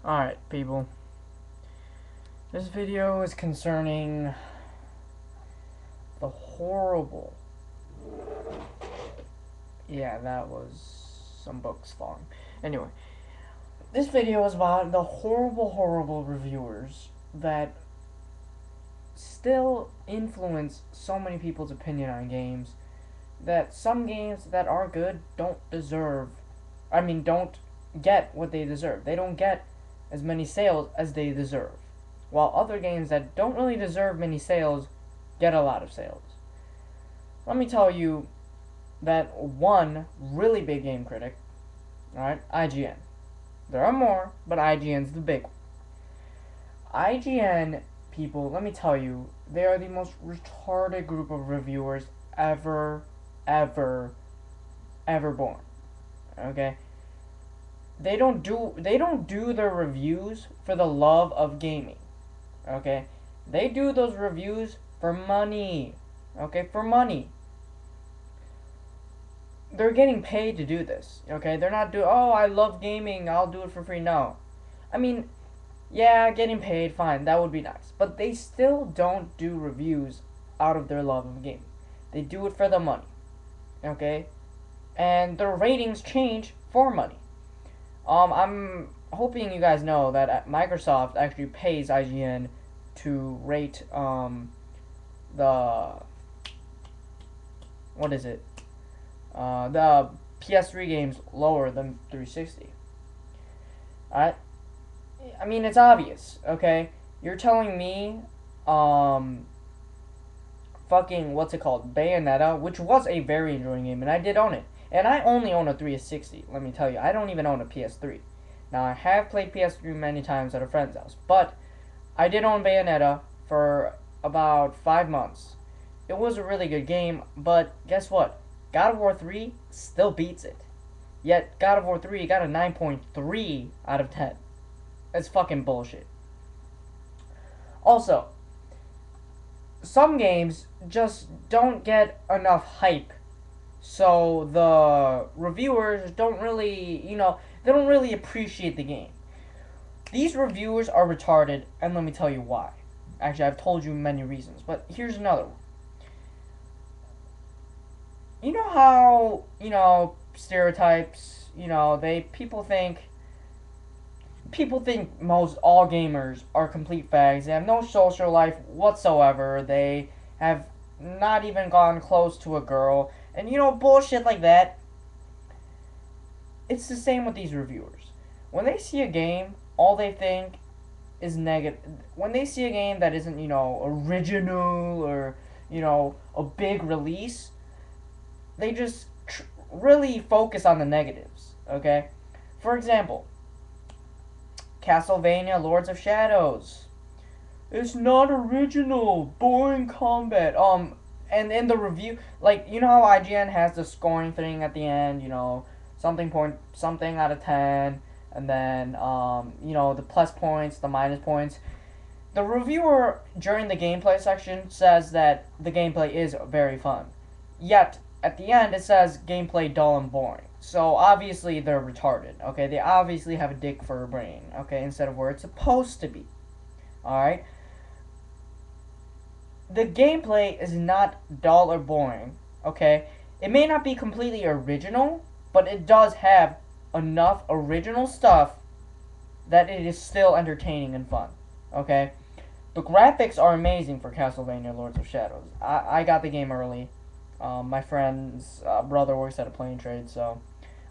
Alright, people. This video is concerning the horrible... Yeah, that was some books falling. Anyway, this video is about the horrible reviewers that still influence so many people's opinion on games, that some games that are good don't get what they deserve. They don't get as many sales as they deserve. While other games that don't really deserve many sales get a lot of sales. Let me tell you that one really big game critic, alright, IGN. There are more, but IGN's the big one. IGN people, let me tell you, they are the most retarded group of reviewers ever born. Okay? They don't do their reviews for the love of gaming. Okay? They do those reviews for money. Okay? For money. They're getting paid to do this. Okay? They're not oh, I love gaming, I'll do it for free. No. I mean, yeah, getting paid, fine, that would be nice. But they still don't do reviews out of their love of gaming. They do it for the money. Okay? And their ratings change for money. I'm hoping you guys know that Microsoft actually pays IGN to rate the what is it? The PS3 games lower than 360. Alright? I mean, it's obvious, okay? You're telling me fucking what's it called? Bayonetta, which was a very enjoying game, and I did own it. And I only own a 360, let me tell you. I don't even own a PS3. Now, I have played PS3 many times at a friend's house, but I did own Bayonetta for about 5 months. It was a really good game, but guess what? God of War 3 still beats it. Yet, God of War 3 got a 9.3 out of 10. That's fucking bullshit. Also, some games just don't get enough hype. So the reviewers don't really, they don't really appreciate the game. These reviewers are retarded, and let me tell you why. Actually, I've told you many reasons, but here's another one. You know how, stereotypes, people think most all gamers are complete fags. They have no social life whatsoever. They have not even gone close to a girl. And bullshit like that. It's the same with these reviewers. When they see a game, all they think is negative. When they see a game that isn't, original or, a big release, they just really focus on the negatives, okay? For example, Castlevania Lords of Shadows. It's not original. Boring combat. And in the review, like, how IGN has the scoring thing at the end, something out of 10, and then, the plus points, the minus points. The reviewer, during the gameplay section, says that the gameplay is very fun. Yet, at the end, it says gameplay dull and boring. So, obviously, they're retarded, okay? They obviously have a dick for a brain, okay? Instead of where it's supposed to be. Alright? The gameplay is not dull or boring, okay? It may not be completely original, but it does have enough original stuff that it is still entertaining and fun, okay? The graphics are amazing for Castlevania Lords of Shadows. I got the game early. My friend's brother works at a plane trade, so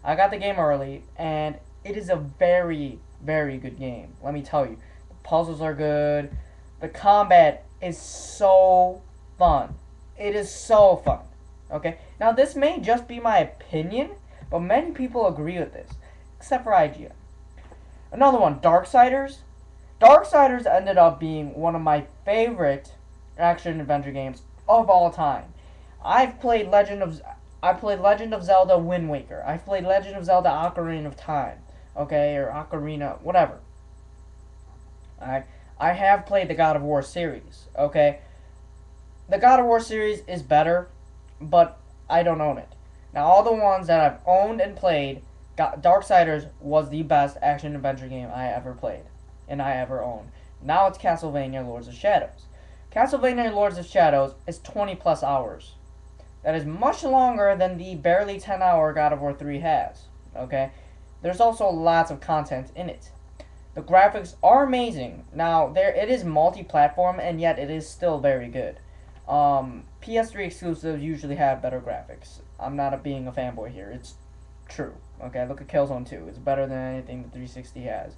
I got the game early, and it is a very good game. Let me tell you. The puzzles are good. The combat is so fun. It is so fun. Okay? Now, this may just be my opinion, but many people agree with this, except for IGN. Another one, Darksiders. Darksiders ended up being one of my favorite action-adventure games of all time. I played Legend of Zelda Wind Waker. I've played Legend of Zelda Ocarina of Time. Okay? Or Ocarina, whatever. Alright? I have played the God of War series, okay? The God of War series is better, but I don't own it. Now, all the ones that I've owned and played, Darksiders was the best action adventure game I ever played and I ever owned. Now it's Castlevania Lords of Shadows. Castlevania Lords of Shadows is 20 plus hours. That is much longer than the barely 10-hour God of War 3 has. Okay? There's also lots of content in it. The graphics are amazing. Now, it is multi-platform, and yet it is still very good. PS3 exclusives usually have better graphics. I'm not being a fanboy here. It's true. Okay, look at Killzone 2. It's better than anything the 360 has.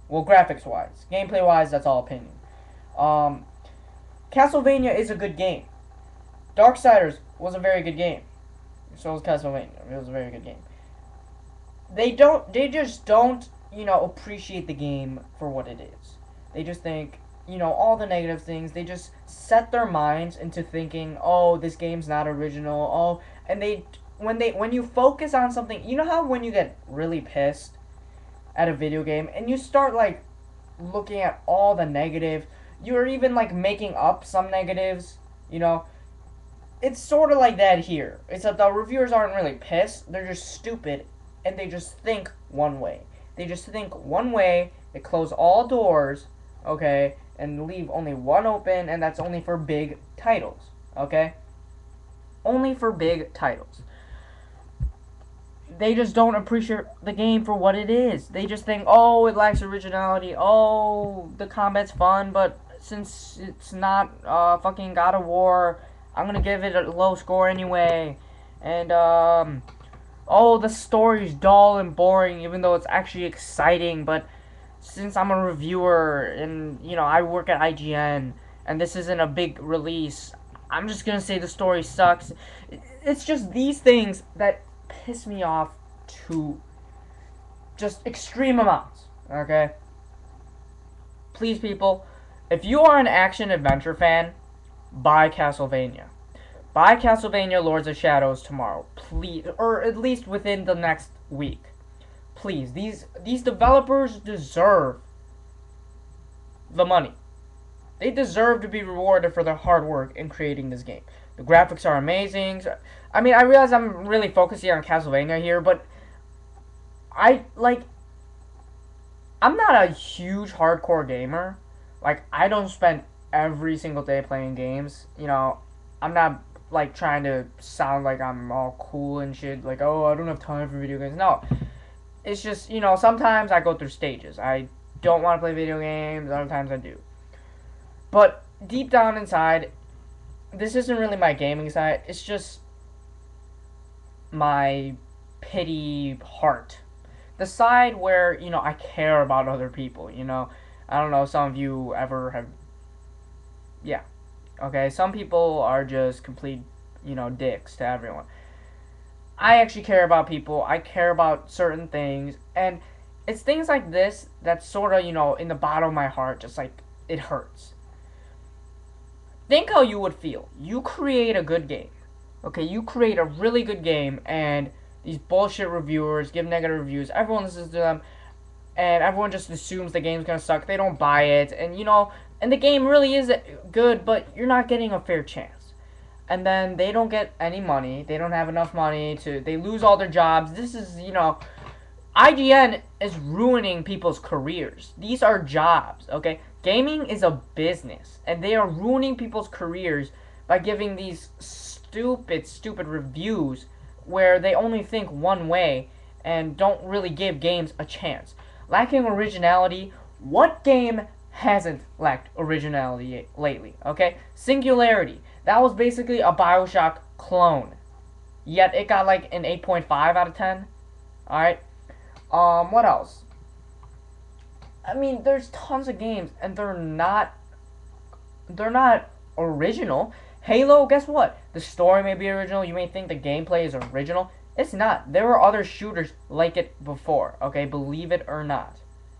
Well, graphics-wise. Gameplay-wise, that's all opinion. Castlevania is a good game. Darksiders was a very good game. So was Castlevania. It was a very good game. They just don't, appreciate the game for what it is. They just think, all the negative things. They just set their minds into thinking, oh, this game's not original. Oh, and when you focus on something, you know how when you get really pissed at a video game and you start like looking at all the negative, you're even like making up some negatives, It's sort of like that here. It's that the reviewers aren't really pissed. They're just stupid, and they just think one way. They just think one way. They close all doors, okay, and leave only one open, and that's only for big titles, okay? Only for big titles. They just don't appreciate the game for what it is. They just think, oh, it lacks originality. Oh, the combat's fun, but since it's not fucking God of War, I'm gonna give it a low score anyway. And, oh, the story's dull and boring, even though it's actually exciting. But since I'm a reviewer and, I work at IGN, and this isn't a big release, I'm just gonna say the story sucks. It's just these things that piss me off to just extreme amounts, okay? Please, people, if you are an action-adventure fan, buy Castlevania. Buy Castlevania Lords of Shadows tomorrow, please, or at least within the next week. Please, these developers deserve the money. They deserve to be rewarded for their hard work in creating this game. The graphics are amazing. I mean, I realize I'm really focusing on Castlevania here, but I'm not a huge hardcore gamer. Like, I don't spend every single day playing games. I'm not like trying to sound like I'm all cool and shit. Like, oh, I don't have time for video games. No, it's just, sometimes I go through stages. I don't want to play video games. Other times I do. But deep down inside, this isn't really my gaming side. It's just my pity heart. The side where, I care about other people, I don't know, some of you ever have... Yeah. Okay, some people are just complete, dicks to everyone. I actually care about people. I care about certain things. And it's things like this that sort of, in the bottom of my heart, just like, it hurts. Think how you would feel. You create a good game. Okay, you create a really good game, and these bullshit reviewers give negative reviews. Everyone listens to them, and everyone just assumes the game's gonna suck. They don't buy it, and and the game really is good, but you're not getting a fair chance. And then they don't get any money. They don't have enough money they lose all their jobs. This is, IGN is ruining people's careers. These are jobs, okay? Gaming is a business, and they are ruining people's careers by giving these stupid reviews where they only think one way and don't really give games a chance. Lacking originality, what game hasn't lacked originality lately, okay? Singularity, that was basically a BioShock clone, yet it got like an 8.5 out of 10, alright? What else? I mean, there's tons of games, and they're not original. Halo, guess what? The story may be original. You may think the gameplay is original. It's not. There were other shooters like it before, okay? Believe it or not.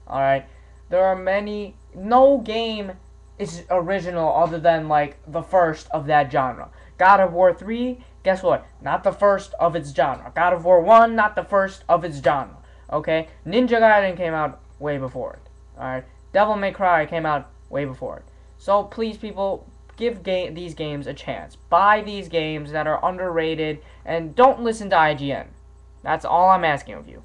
Alright? There are many... No game is original other than, like, the first of that genre. God of War 3, guess what? Not the first of its genre. God of War 1, not the first of its genre. Okay? Ninja Gaiden came out way before it. Alright? Devil May Cry came out way before it. So, please, people, give these games a chance. Buy these games that are underrated, and don't listen to IGN. That's all I'm asking of you.